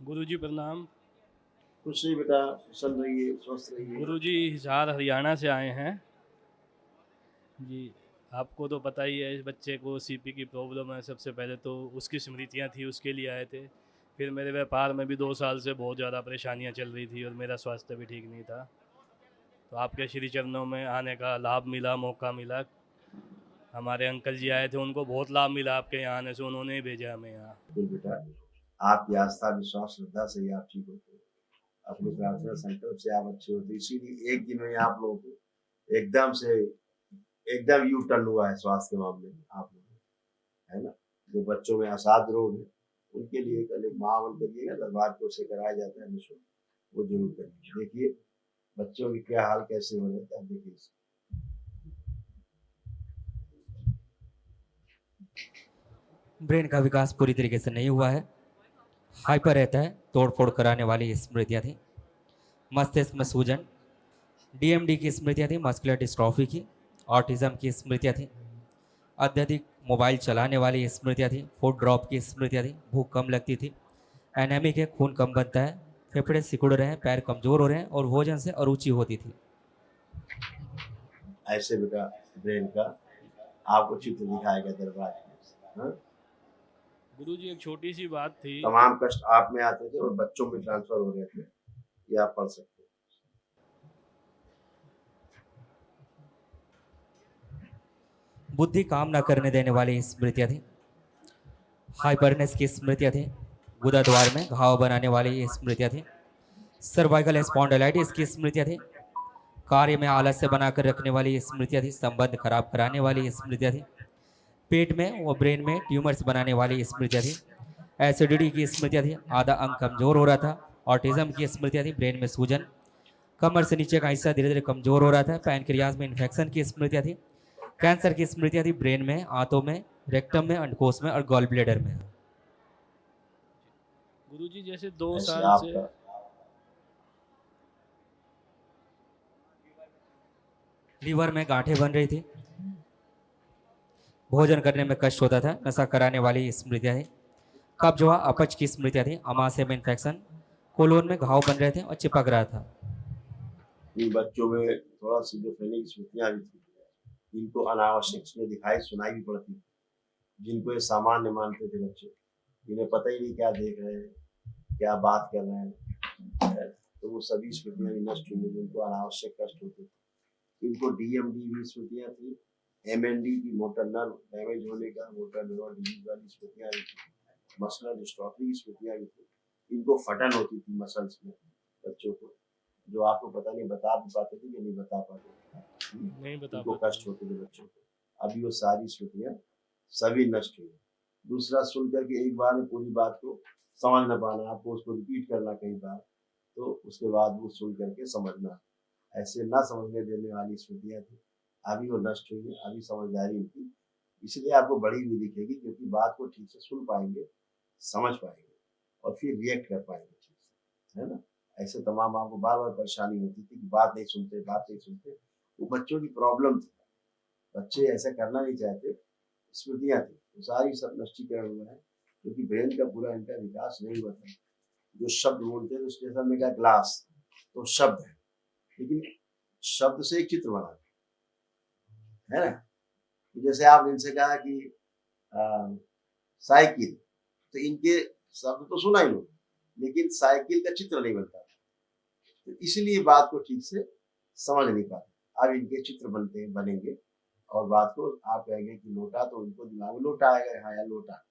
गुरुजी प्रणाम। खुश रहिए बेटा, प्रसन्न रहिए, स्वस्थ रहिए। गुरुजी हिसार हरियाणा से आए हैं जी। आपको तो पता ही है इस बच्चे को सीपी की प्रॉब्लम है। सबसे पहले तो उसकी स्मृतियाँ थी, उसके लिए आए थे। फिर मेरे व्यापार में भी 2 साल से बहुत ज़्यादा परेशानियाँ चल रही थी और मेरा स्वास्थ्य भी ठीक नहीं था। तो आपके श्री चरणों में आने का लाभ मिला, मौका मिला। हमारे अंकल जी आए थे, उनको बहुत लाभ मिला आपके यहाँ आने से, उन्होंने ही भेजा हमें यहाँ। बिल्कुल बेटा, आपकी आस्था, विश्वास, श्रद्धा से ही आप ठीक होते हो। अपनी प्रार्थना संकल्प से आप अच्छे होते, इसीलिए एक दिन में आप लोगों को एकदम से एकदम यू टर्न हुआ है स्वास्थ्य के मामले में आप लोगों को, है ना। जो बच्चों में असाध्य रोग है, उनके लिए कल एक महावन करिएगा, दरबार को से कराया जाता है निःशुल्क, वो जरूर करिए। देखिए बच्चों की क्या हाल कैसे हो रहे हैं, देखिए। ब्रेन का विकास पूरी तरीके से नहीं हुआ है, हाइपर रहता है, तोड़फोड़ कराने वाली स्मृतियाँ थी, मस्तिष्क में सूजन, डीएमडी की स्मृतियाँ थी, मस्कुलर डिस्ट्रॉफी की, ऑटिज्म की स्मृतियाँ थी, अत्यधिक मोबाइल चलाने वाली स्मृतियाँ थी, फूड ड्रॉप की स्मृतियाँ थी, भूख कम लगती थी, एनेमिक है, खून कम बनता है, फेफड़े सिकुड़ रहे हैं, पैर कमजोर हो रहे हैं और भोजन से अरुचि होती थी। ऐसे बेटा ब्रेन का आपको चित्र दिखाएगा दरबार में, हाँ? गुरुजी एक छोटी सी बात थी। तमाम कष्ट आप में आते थे और बच्चों में ट्रांसफर हो रहे थे, ये आप पढ़ सकते हो। बुद्धि काम न करने देने वाली स्मृतियाँ थी, हाइपरनेस की स्मृतियाँ थी, गुदा द्वार में घाव बनाने वाली स्मृतियाँ थी, सर्वाइकल स्पॉन्डिलाइटिस की स्मृतियाँ थी, कार्य में आलस्य बनाकर रखने वाली स्मृतियाँ थी, संबंध खराब कराने वाली स्मृतियाँ थी, पेट में व ब्रेन में ट्यूमर्स बनाने वाली स्मृतियाँ थी, एसिडिटी की स्मृतियाँ थी, आधा अंग कमजोर हो रहा था, ऑटिज्म की स्मृतियाँ थी, ब्रेन में सूजन, कमर से नीचे का हिस्सा धीरे धीरे कमजोर हो रहा था, पैनक्रियाज में इन्फेक्शन की स्मृतियाँ थी, कैंसर की स्मृतियाँ थी, ब्रेन में, आंतों में, रेक्टम में, अंडकोश में और गॉल ब्लेडर में। गुरुजी जैसे दो ऐसे साल से आपका लीवर में गांठें बन रही थी, भोजन करने में कष्ट होता था, नशा कराने वाली स्मृतियाँ थी, कब्ज व अपच की स्मृतियाँ थी, अमाशय में इन्फेक्शन, कोलोन में घाव बन रहे थे और चिपक रहा था। इन बच्चों में थोड़ा सिजोफ्रेनिक स्मृतियां भी थी, इनको अनावश्यक चीजें दिखाई सुनाई भी पड़ती थी, जिनको ये सामान्य मानते थे बच्चे, इन्हें पता ही नहीं क्या देख रहे हैं, क्या बात कर रहे हैं, तो वो सभी स्मृतियां भी नष्ट हुई, जिनको अनावश्यक कष्ट होते थे। इनको डीएमडी भी स्मृतियां थी, एमएनडी की मोटर नर्व डैमेज होने का, मोटर न्यूरॉन डिजीज वाली स्मृतियां भी थी, मस्कुलर डिस्ट्रॉफी की स्मृतियां भी थी, इनको फटन होती थी मसल्स में बच्चों को, जो आपको पता नहीं बता भी पाते थे कि नहीं बता पाते थे, नहीं बता उनको पाते कष्ट होते थे बच्चों को। अभी वो सारी स्मृतियां सभी नष्ट हुई। दूसरा, सुन करके एक बार में पूरी बात को समझ न पाना, आपको उसको रिपीट करना कई बार, तो उसके बाद वो सुन करके समझना, ऐसे ना समझने देने वाली स्मृतियां थी, अभी वो नष्ट हुई है, अभी समझदारी उनकी इसलिए आपको बढ़ी हुई दिखेगी, क्योंकि बात को ठीक से सुन पाएंगे, समझ पाएंगे और फिर रिएक्ट कर पाएंगे ठीक से, है ना। ऐसे तमाम आपको बार बार परेशानी होती थी कि बात नहीं सुनते, बात नहीं सुनते, वो बच्चों की प्रॉब्लम थी, बच्चे ऐसा करना नहीं चाहते, स्मृतियां थी, वो सारी सब नष्टीकरण हुआ है, क्योंकि ब्रेन का पूरा इनका विकास नहीं हुआ था। जो शब्द बोलते थे उसके सामने का ग्लास तो शब्द है, लेकिन शब्द से एक चित्र बना है ना। जैसे आपने इनसे कहा कि साइकिल, तो इनके शब्द तो सुना ही लो, लेकिन साइकिल का चित्र नहीं बनता, तो इसलिए बात को ठीक से समझ नहीं पाते। अब इनके चित्र बनेंगे और बात को आप कहेंगे कि लोटा, तो उनको दिमाग में लोटा आएगा, हाँ यार लोटा,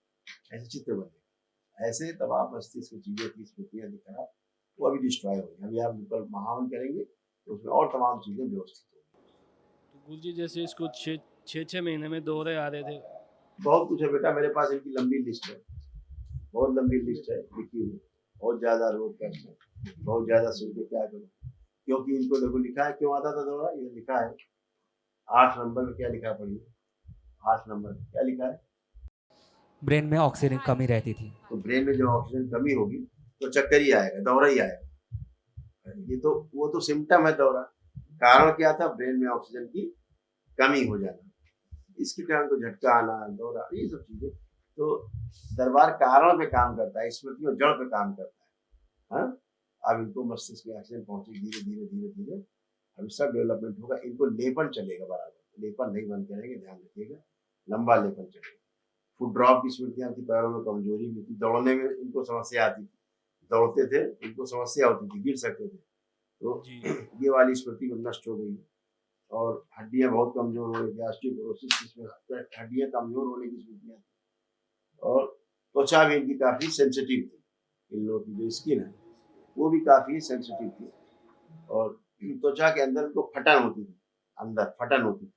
ऐसे चित्र बनेगा। ऐसे तमाम मस्तिष्क चीजें की स्मृतियां दिखा, वो अभी डिस्ट्रॉय हो गई। अभी आप कल महावन करेंगे तो उसमें और तमाम चीजें व्यवस्थित होंगी। तो गुरुजी जैसे इसको छः महीने में दौरे आ रहे थे। बहुत कुछ है बेटा, मेरे पास इनकी लंबी लिस्ट है, बहुत लंबी लिस्ट है लिखी हुई, बहुत ज्यादा रोग कष्ट है, बहुत ज्यादा सुन के क्या करूँ, क्योंकि इनको देखो लिखा है क्यों आता था दौरा, ये लिखा है 8 नंबर में, क्या लिखा है पढ़िए, 8 नंबर क्या लिखा है। ब्रेन में ऑक्सीजन की कमी रहती थी। तो ब्रेन में जब ऑक्सीजन कमी होगी तो चक्कर ही आएगा, दौरा ही आएगा। ये तो वो तो सिम्टम है दौरा, कारण क्या था, ब्रेन में ऑक्सीजन की कमी हो जाना, इसके कारण को झटका आना, दौरा, ये सब चीजें। तो दरबार कारण पे काम करता है, स्मृतियों जड़ पे काम करता है, हाँ, अब इनको मस्तिष्क में ऑक्सीजन पहुंचे धीरे धीरे धीरे धीरे, अभी सब डेवलपमेंट होगा। इनको लेपन चलेगा बराबर, लेपन नहीं बंद करेंगे, ध्यान रखिएगा, लंबा लेपन चलेगा। फुट ड्रॉप की स्मृतियाँ थी, पैरों में कमजोरी भी थी, दौड़ने में इनको समस्या आती थी, दौड़ते थे इनको समस्या होती थी, गिर सकते थे, तो जी ये वाली स्मृति नष्ट हो गई। और हड्डियां बहुत कमजोर हो गई, ऑस्टियोपोरोसिस जिसमें हड्डियां कमजोर होने की स्मृतियाँ, और त्वचा भी इनकी काफी सेंसिटिव थी, इन लोगों की जो स्किन है वो भी काफी सेंसिटिव थी, और त्वचा के अंदर इनको फटन होती थी, अंदर फटन होती थी,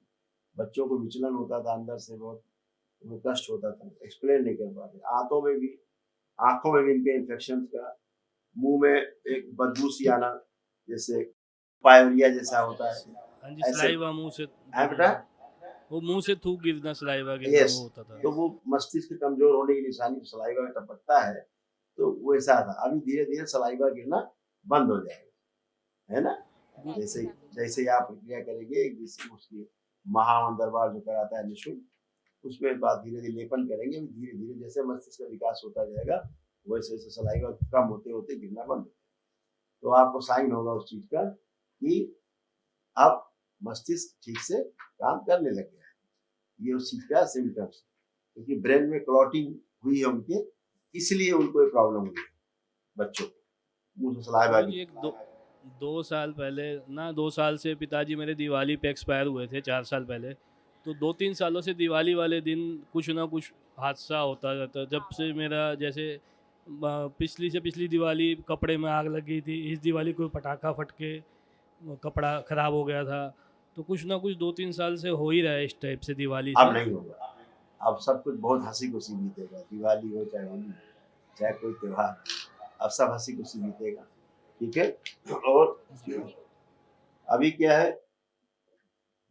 बच्चों को विचलन होता था अंदर से, बहुत उन्हें कष्ट होता था, एक्सप्लेन नहीं कर पाते। आंखों में भी इनके इन्फेक्शन का, मुंह में एक बदबू सी आना, जैसे पायोरिया जैसा होता है, हाँ जी, ऐसे सलाइवा मुंह से है बेटा। वो मुंह से थूक गिरना, सलाइवा गिरना यस, वो होता था। तो वो मस्तिष्क कमजोर होने की निशानी, सलाइवा में टपकता है, तो वो ऐसा था। अभी धीरे धीरे सलाइवा गिरना बंद हो जाएगा, है ना। जैसे जैसे ही आप प्रक्रिया करेंगे, उसकी महावन दरबार जो कराता है निःशुल्क, उसमें बाद धीरे धीरे लेपन करेंगे, धीरे धीरे जैसे मस्तिष्क का विकास होता जाएगा, वैसे वैसे सलाइवा कम होते होते गिरना बंद हो जाएगा। तो आपको साइन होगा उस चीज का कि अब मस्तिष्क ठीक से काम करने लग गया है, ये उस चीज का सिम्टम्स, क्योंकि ब्रेन में क्लॉटिंग हुई है उनके, इसलिए उनको ये प्रॉब्लम हुई है बच्चों को, मुंह से सलाइवा गुरुजी एक दो साल पहले ना, 2 साल से पिताजी मेरे दिवाली पे एक्सपायर हुए थे, 4 साल पहले। तो 2-3 सालों से दिवाली वाले दिन कुछ ना कुछ हादसा होता रहता। जब से मेरा जैसे पिछली से पिछली दिवाली कपड़े में आग लगी थी, इस दिवाली कोई पटाखा फट के वो कपड़ा ख़राब हो गया था। तो कुछ ना कुछ 2-3 साल से हो ही रहा है इस टाइप से दिवाली अब से। नहीं होगा, अब सब कुछ बहुत हंसी खुशी बीतेगा, दिवाली हो चाहे होली, चाहे कोई त्योहार, अब सब हंसी खुशी बीतेगा, ठीक है। और अभी क्या है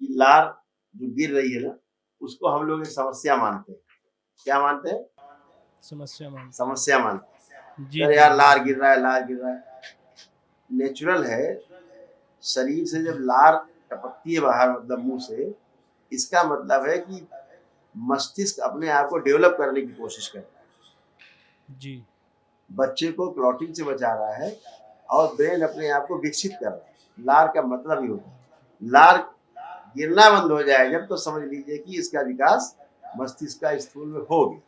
कि लार जो गिर रही है ना, उसको हम लोग एक समस्या मानते हैं। क्या मानते हैं? समस्या मान समस्या मानते हैं। जी अरे जी यार जी लार जी। गिर रहा है, लार गिर रहा है, नेचुरल है। शरीर से जब लार टपकती है बाहर, मतलब मुंह से, इसका मतलब है कि मस्तिष्क अपने आप को डेवलप करने की कोशिश कर रहा है, जी बच्चे को क्लॉटिंग से बचा रहा है, और ब्रेन अपने आप को विकसित कर रहा है। लार का मतलब ही होता है, लार गिरना बंद हो जाए जब, तो समझ लीजिए कि इसका विकास मस्तिष्क का स्थूल में हो गया,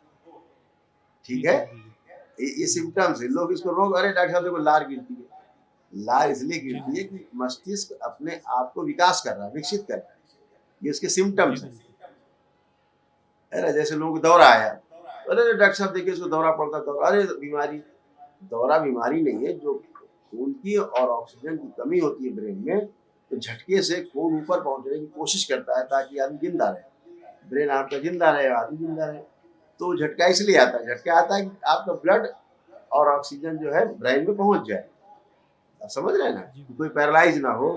जी ठीक है। जी गुरुजी। ये सिम्टम्स है, लोग इसको रोग, अरे डॉक्टर साहब देखो लार गिरती है, लार इसलिए जी गिरती है गुरुजी। कि मस्तिष्क अपने आप को विकास कर रहा है, विकसित कर रहा है, ये उसके जी सिम्टम्स हैं, गुरुजी। है ना। जैसे लोगों को दौरा आया, अरे डॉक्टर साहब देखिए उसको दौरा पड़ता, दौरा, अरे बीमारी, दौरा बीमारी नहीं है, जो खून की और ऑक्सीजन की कमी होती है ब्रेन में, तो झटके से खून ऊपर पहुंचने की कोशिश करता है ताकि आदमी जिंदा रहे, ब्रेन आपका जिंदा रहे, आदमी जिंदा रहे। तो झटका इसलिए आता है, झटका आता है कि आपका ब्लड और ऑक्सीजन जो है ब्रेन में पहुंच जाए, आप समझ रहे हैं ना, जी कोई गुरुजी। पैरालाइज ना हो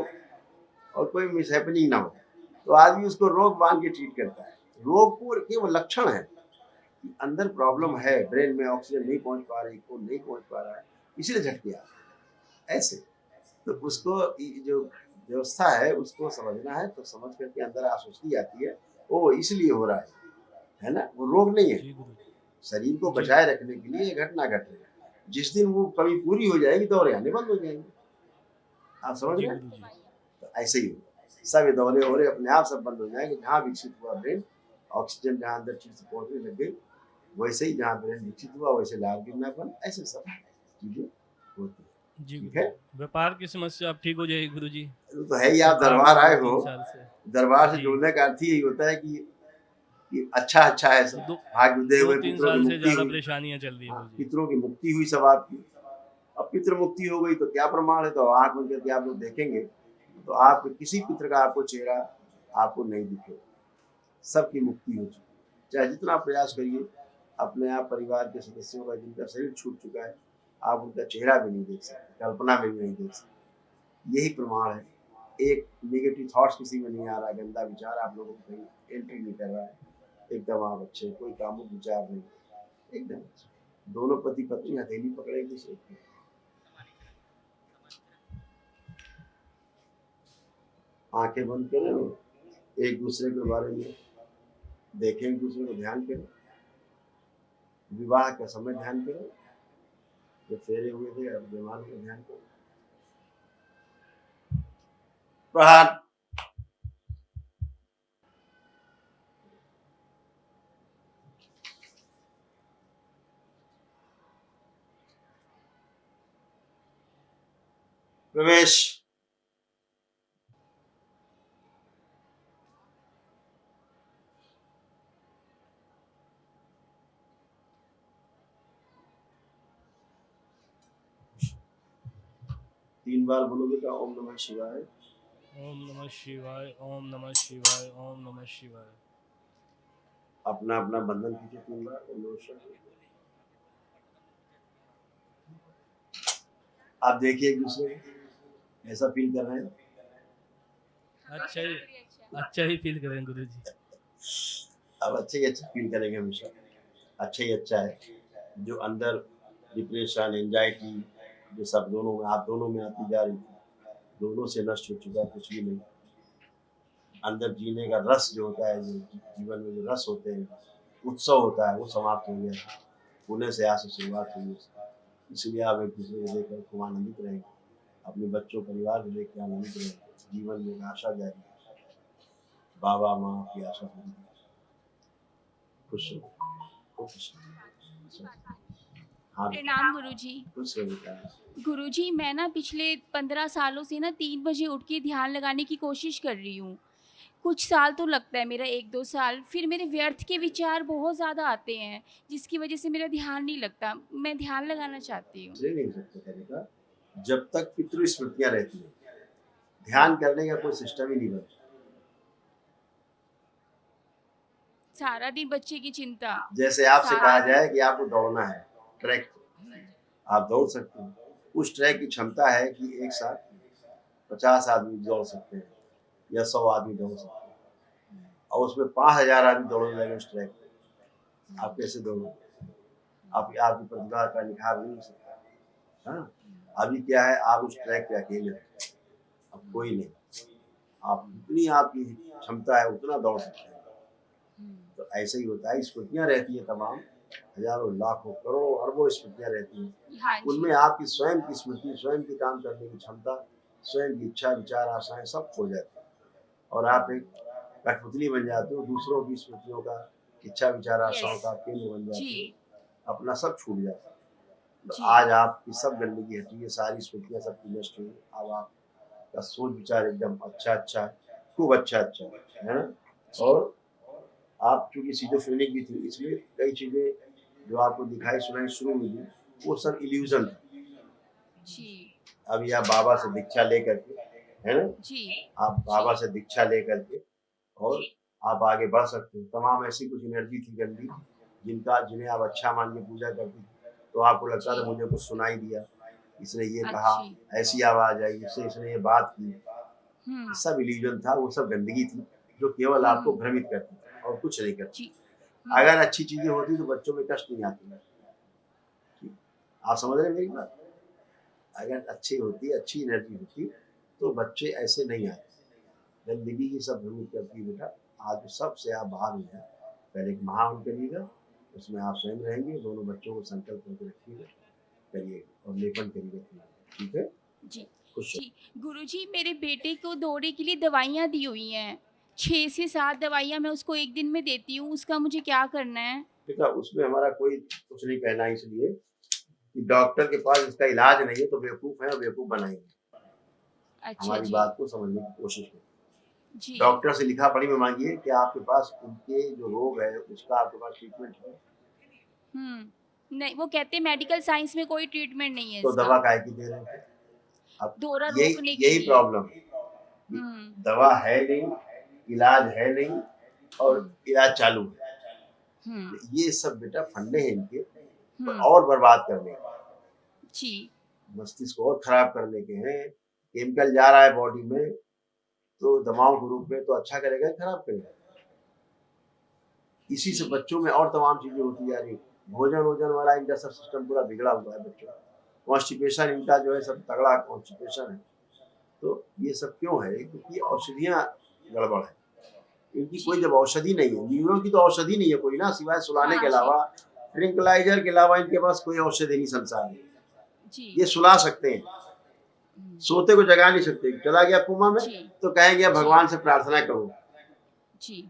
और कोई मिसहैपनिंग ना हो, तो आदमी उसको रोग मान के ट्रीट करता है। रोग को केवल लक्षण है कि अंदर जी प्रॉब्लम है, गुरुजी। ब्रेन में ऑक्सीजन नहीं पहुंच पा रही, खून नहीं पहुंच पा रहा है, इसलिए झटके आते हैं ऐसे। तो उसको जो व्यवस्था है उसको समझना है, तो समझ करके अंदर आश्वस्ति आती है, ओ इसलिए हो रहा है ना, वो रोग नहीं है। जी गुरुजी। शरीर को जी बचाए रखने के लिए ये घटना घट रही है, जिस दिन वो कमी पूरी हो जाएगी दौरे आने बंद हो जाएंगे, आप समझ जी रहे हैं। गुरुजी। तो ऐसे ही होगा, सब ये दौरे हो रहे अपने आप सब बंद हो जाएंगे। जहाँ विकसित हुआ ब्रेन, ऑक्सीजन जहाँ अंदर ठीक से पहुंचने लग गई, वैसे ही जहाँ ब्रेन विकसित हुआ वैसे लार गिरना बंद, ऐसे सब चीजें होती है, जी ठीक है। गुरुजी। व्यापार की समस्या अब ठीक हो जाएगी गुरुजी। वो तो है ही, आप व्यापार दरबार में आए हो, 2-3 साल से। दरबार से जी। जुड़ने का अर्थ ही यही होता है कि अच्छा अच्छा है तो सब, दो भाग्य उदय हुए, 2-3 पितरों की साल से मुक्ति ज़्यादा हुई। परेशानियाँ चल रही है हाँ, गुरुजी। पितरों की मुक्ति हुई सब आपकी। अब पितृ मुक्ति हो गई तो क्या प्रमाण है, तो आंख बंद करके आप लोग देखेंगे तो आप किसी पितृ का आपको चेहरा आपको नहीं दिखेगा, सबकी मुक्ति हो चुकी है। चाहे जितना प्रयास करिए, अपने आप परिवार के सदस्यों का जिनका शरीर छूट चुका है, आप उनका चेहरा भी नहीं देख सकते, कल्पना में भी नहीं देख सकते, यही प्रमाण है। एक नेगेटिव थॉट्स किसी में नहीं आ रहा, गंदा विचार आप लोगों को कहीं एंट्री नहीं कर रहा है, एकदम आप अच्छे, कोई कामुक विचार नहीं, एकदम अच्छे। दोनों पति पत्नी हथेली पकड़े एक दूसरे की, आंखें बंद करें, एक दूसरे के बारे में देखें, एक दूसरे को ध्यान करें, विवाह का समय ध्यान करें, जो फेरे हुए थे अब बीमार को ध्यान करो। प्रहार। प्रवेश। 3 बार बोलो बेटा ओम नमः शिवाय। ओम नमः शिवाय, ओम नमः शिवाय, ओम नमः शिवाय। अपना अपना बंधन कीजिए 3 बार ओम नमः शिवाय। आप देखिए एक दूसरे को ऐसा फील कर रहे हैं। अच्छा ही फील करें गुरुजी। अब अच्छे ही अच्छा फील करेंगे हमेशा। अच्छा ही अच्छा है। जो अंदर डिप्रेशन एंजाइटी जो सब दोनों में आप दोनों में आती जा रही थी, दोनों से नष्ट हो चुका है, कुछ भी नहीं। अंदर जीने का रस जो होता है, जो जीवन में जो रस होते हैं, उत्सव होता है, वो समाप्त हो गया। पुणे से आज से शुरुआत हुई। इसलिए आप एक दूसरे को देखकर खूब आनंदित रहेंगे, अपने बच्चों परिवार को देख के आनंदित रहेंगे। जीवन में आशा जारी है। बाबा माँ की आशा पूरी। खुश रहो, खुश रहो। हाँ प्रणाम गुरुजी। खुश रहो बेटा। गुरुजी मैं ना पिछले 15 सालों से ना 3 बजे उठ के ध्यान लगाने की कोशिश कर रही हूँ। कुछ साल तो लगता है मेरा 1-2 साल, फिर मेरे व्यर्थ के विचार बहुत ज़्यादा आते हैं जिसकी वजह से मेरा ध्यान नहीं लगता। मैं ध्यान लगाना चाहती हूँ। इसलिए नहीं सकते तरीका, जब तक पितृ स्मृतियाँ रहती हैं ध्यान करने का कोई सिस्टम ही नहीं बनता। सारा दिन बच्चे की चिंता। जैसे आपसे सारा कहा दिन। जाए कि आपको दौड़ना है ट्रैक, आप दौड़ सकते हैं। उस ट्रैक की क्षमता है कि एक साथ 50 आदमी दौड़ सकते हैं या 100 आदमी दौड़ सकते हैं, और उसमें 5000 आदमी दौड़ने लगे उस ट्रैक पे, आप कैसे दौड़ोगे? आपकी प्रतिभा का निखार नहीं हो सकता। हाँ, अभी क्या है, आप उस ट्रैक पे अकेले हैं, अब कोई नहीं। आप जितनी आपकी क्षमता है उतना दौड़ सकते हैं। तो ऐसे ही होता है। स्मृतियाँ रहती है तमाम, हजारों लाखों करोड़ों अरबों स्मृतियाँ रहती हैं। हाँ जी। उनमें आपकी स्वयं की स्मृति, स्वयं की काम करने की क्षमता, स्वयं की इच्छा विचार आशाएं सब खो जाती है, और आप एक कठपुतली बन जाते हो, दूसरों की स्मृतियों का, इच्छा विचार आशाओं का केंद्र बन जाते जी हो, अपना सब छूट जाता है। तो जी। आज आपकी सब गंदगी हटी है, सारी स्मृतियाँ सबकी नष्ट हुई। अब आपका सोच विचार एकदम अच्छा अच्छा है, खूब अच्छा अच्छा है ना। और आप चूंकि सिजोफ्रेनिक भी थी, इसलिए कई चीजें जो आपको दिखाई सुनाई शुरू हुई थी वो सब इल्यूजन था। जी अभी आप बाबा से दीक्षा लेकर के, है ना, जी। आप बाबा से दीक्षा लेकर के और आप आगे बढ़ सकते हो। तमाम ऐसी कुछ एनर्जी थी गंदी जिन्हें आप अच्छा मान के पूजा करती थी, तो आपको लगता था मुझे कुछ सुनाई दिया, इसने ये कहा, ऐसी आवाज आई, इसने ये बात की। सब इल्यूजन था, वो सब गंदगी थी जो केवल आपको भ्रमित करती थी और कुछ नहीं करती। अगर अच्छी चीजें होती तो बच्चों में कष्ट नहीं आती। आप समझ रहे हैं मेरी बात? अगर अच्छी होती, अच्छी एनर्जी होती तो बच्चे ऐसे नहीं आते। गंदगी ही सब भ्रमित करती है बेटा। आज सबसे आप बाहर हो जाए, पहले एक महान करिएगा, उसमें आप स्वयं रहेंगे, दोनों बच्चों को संकल्प करके रखिएगा, करिएगा और लेपन करिएगा, ठीक है जी खुश जी। गुरुजी मेरे बेटे को दौरे के लिए दवाइयाँ दी हुई हैं, 6 से 7 दवाइयाँ मैं उसको एक दिन में देती हूँ। उसका मुझे क्या करना है? बेटा? उसमें हमारा कोई कुछ नहीं कहना, इसलिए कि डॉक्टर के पास इसका इलाज नहीं है तो बेवकूफ है और बेवकूफ बनाएंगे। अच्छा हमारी जी। बात को समझने की कोशिश करें। जी डॉक्टर से लिखा पढ़ी में मांगिए कि आपके पास उनके जो रोग है उसका आपके पास ट्रीटमेंट है, नहीं, वो कहते हैं मेडिकल साइंस में कोई ट्रीटमेंट नहीं है तो इसका। दवा काहे की दे रहे हैं? अब दौरा रोकने के यही लिए। प्रॉब्लम है, दवा है नहीं, इलाज है नहीं और इलाज चालू है। ये सब बेटा फंडे हैं इनके और बर्बाद करने के, जी मस्तिष्क को और खराब करने के हैं। केमिकल जा रहा है बॉडी में तो दवाओं के रूप में, तो अच्छा करेगा खराब करेगा। इसी से बच्चों में और तमाम चीजें होती जा रही। भोजन वाला इनका सब सिस्टम पूरा बिगड़ा हुआ है बच्चों का। कॉन्स्टिपेशन इनका जो है सब तगड़ा कॉन्स्टिपेशन है। तो ये सब क्यों है? क्योंकि औषधियाँ गड़बड़ है इनकी। कोई जब औषधि नहीं है, न्यूरो की तो औषधि नहीं है कोई ना, सिवाय सुलाने के अलावा, ट्रिंकलाइजर के अलावा इनके पास कोई औषधि नहीं संसार में। जी ये सुला सकते हैं, सोते को जगा नहीं सकते। चला गया कोमा में जी तो कहेंगे अब भगवान से प्रार्थना करो। जी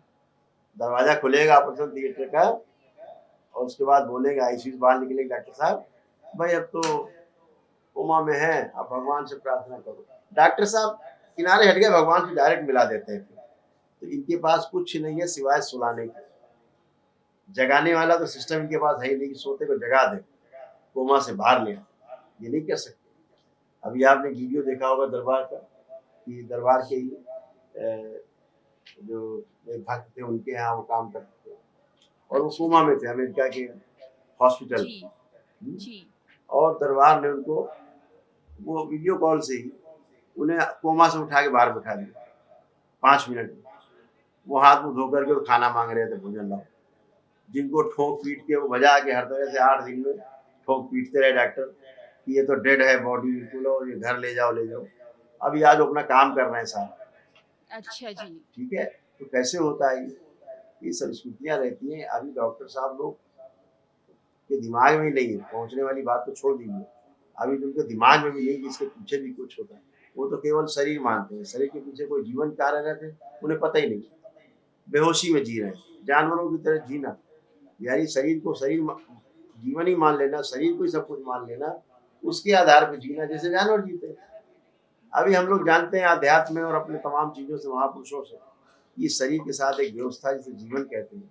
दरवाजा खुलेगा ऑपरेशन थिएटर का और उसके बाद बोलेंगे आईसीयू से बाहर निकलेंगे, डॉक्टर साहब भाई अब तो कोमा में है, अब भगवान से प्रार्थना करो। डॉक्टर साहब किनारे हट गए, भगवान से डायरेक्ट मिला देते हैं। तो इनके पास कुछ नहीं है सिवाय सुलाने के। जगाने वाला तो सिस्टम इनके पास है ही नहीं कि सोते को जगा दे, कोमा से बाहर ले आए। ये नहीं कर सकते। अभी आपने वीडियो देखा होगा दरबार का कि दरबार के ही जो एक भक्त थे उनके यहाँ वो काम करते थे और वो कोमा में थे अमेरिका के हॉस्पिटल। जी जी और दरबार ने उनको वो वीडियो कॉल से ही उन्हें कोमा से उठा के बाहर बैठा दिया 5 मिनट में। वो हाथ मुंह धो करके और खाना मांग रहे थे, भोजन लाओ। जिनको ठोक पीट के वो बजा के हर तरह से 8 दिन में ठोक पीटते रहे डॉक्टर कि ये तो डेड है बॉडी बिल्कुल और ये घर ले जाओ ले जाओ। अभी आज अपना काम कर रहे हैं साहब। अच्छा जी ठीक है, तो कैसे होता है ये संस्कृतियाँ रहती हैं। अभी डॉक्टर साहब लोग के दिमाग में ही नहीं है, पहुँचने वाली बात तो छोड़ दीजिए, अभी तो उनके दिमाग में भी नहीं कि इसके पीछे भी कुछ होता है। वो तो केवल शरीर मानते हैं, शरीर के पीछे कोई जीवन कार्य रहते उन्हें पता ही नहीं। बेहोशी में जी रहे हैं, जानवरों की तरह जीना, यानी शरीर को शरीर जीवन ही मान लेना, शरीर को ही सब कुछ मान लेना, उसके आधार पर जीना जैसे जानवर जीते हैं। अभी हम लोग जानते हैं अध्यात्म में और अपने तमाम चीज़ों से, महापुरुषों से, ये शरीर के साथ एक व्यवस्था जिसे जीवन कहते हैं,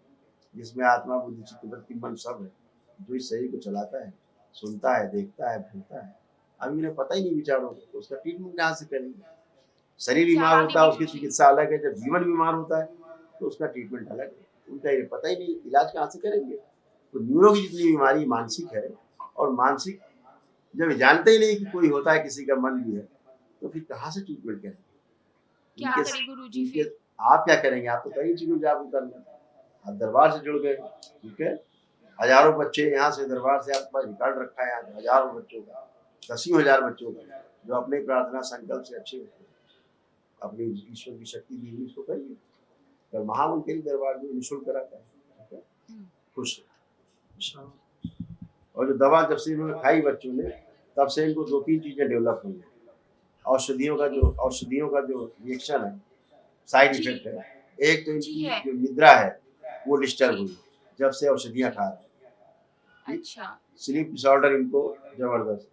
जिसमें आत्मा बुद्धि चित्त वृत्ति मन सब है, जो इस शरीर को चलाता है, सुनता है, देखता है, भूलता है। अभी इन्हें पता ही नहीं विचारों को, तो उसका ट्रीटमेंट कहाँ से करेंगे। शरीर बीमार होता है उसकी चिकित्सा अलग है, जब जीवन बीमार होता है तो उसका ट्रीटमेंट अलग है। उनका ये पता ही नहीं, इलाज कहाँ से करेंगे। तो न्यूरो की जितनी बीमारी मानसिक है, और मानसिक जब जानते ही नहीं कि कोई होता है, किसी का मन भी है, तो फिर कहाँ से ट्रीटमेंट करेंगे। क्या करें गुरुजी फिर? आप क्या करेंगे, आप तो कई चीजों जागरूक करना, आप दरबार से जुड़ गए, ठीक है। हजारों बच्चे यहाँ से दरबार से आपके पास रिकॉर्ड रखा है, हजारों बच्चों का, 10,000 बच्चों का, जो अपने प्रार्थना संकल्प से अच्छे होते हैं, अपनी ईश्वर की शक्ति दी हुई उसको करिए। कल महामंत्री दरबार में निःशुल्क कराता है, ठीक है। खुश। और जो दवा जब से इन्होंने खाई बच्चों ने, तब से इनको 2-3 चीजें डेवलप हुई हैं। औषधियों का जो रिएक्शन है, साइड इफेक्ट है, एक तो इनकी जो निद्रा है वो डिस्टर्ब हुई जब से औषधियाँ खा रहे हैं। अच्छा स्लीप डिसऑर्डर इनको जबरदस्त,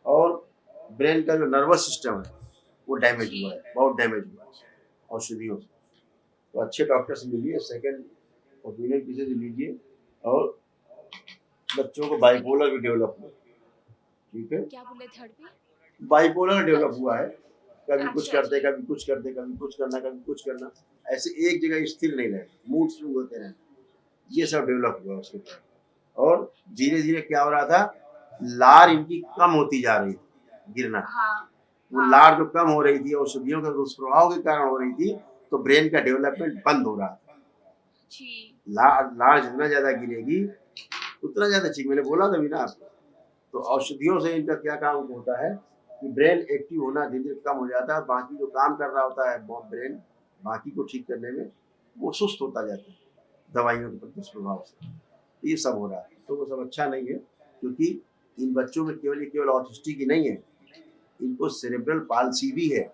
और ब्रेन का जो नर्वस सिस्टम है वो डैमेज हुआ है, बहुत डैमेज हुआ है औषधियों से। तो अच्छे डॉक्टर से मिलिए, सेकंड ओपिनियन किसी से लीजिए, और बच्चों को बाइपोलर भी डेवलप हुआ, ठीक है। क्या बोले थर्ड पे? बाइपोलर डेवलप हुआ है, कभी कुछ अच्छा करते, कभी कुछ करते, कभी कुछ करना, कभी कुछ करना, ऐसे एक जगह स्थिर नहीं रहे, मूड स्विंग होते रहे, ये सब डेवलप हुआ उसके बाद। और धीरे धीरे क्या हो रहा था, लार इनकी कम होती जा रही थी, गिरना। हाँ वो लार जो कम हो रही थी औषधियों के दुष्प्रभाव के कारण हो रही थी, तो ब्रेन का डेवलपमेंट बंद हो रहा था। जी लार जितना ज्यादा गिरेगी उतना ज्यादा ठीक, मैंने बोला था भी ना आपको। तो औषधियों से इनका क्या काम होता है कि ब्रेन एक्टिव होना धीरे धीरे कम हो जाता है, बाकी जो काम कर रहा होता है ब्रेन, बाकी को ठीक करने में वो सुस्त होता जाता है दवाइयों के दुष्प्रभाव से। तो ये सब हो रहा है, तो वो सब अच्छा नहीं है, क्योंकि इन बच्चों में केवल ऑटिस्टिक ही नहीं है, इनको सेरेब्रल पाल्सी भी है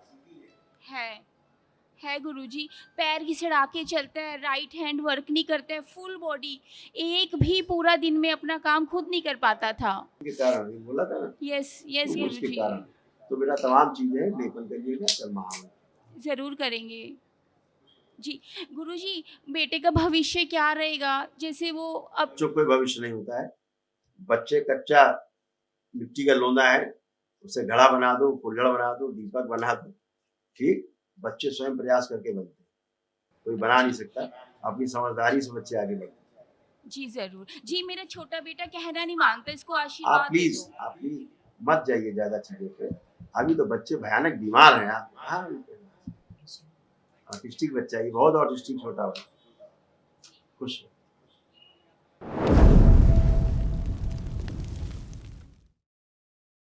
गुरुजी। पैर घिसड़ा के चलता है, राइट हैंड वर्क नहीं करता है, फुल बॉडी, एक भी पूरा दिन में अपना काम खुद नहीं कर पाता था। के कारण बोला था ना। यस तो गुरुजी, उसके कारण तो मेरा तमाम चीजें लेपन करिएगा, कल महामंत्र जरूर करेंगे जी। गुरुजी बेटे का भविष्य क्या रहेगा, जैसे वो अब? बच्चों कोई भविष्य नहीं होता है, बच्चे कच्चा मिट्टी का लोंदा है, उसे घड़ा बना दो, फुलझड़ बना दो, दीपक बना दो, ठीक। बच्चे स्वयं प्रयास करके बनते हैं, कोई बना नहीं सकता, अपनी समझदारी से बच्चे आगे बढ़ते हैं। जी जरूर जी। मेरा छोटा बेटा कहना नहीं मानता, इसको आप आशीर्वाद दे प्लीज दो। मत जाइए ज्यादा चीजों पे, अभी तो बच्चे भयानक बीमार हैं। आप ऑटिस्टिक बच्चा, ये बहुत ऑटिस्टिक छोटा हुआ, खुश है।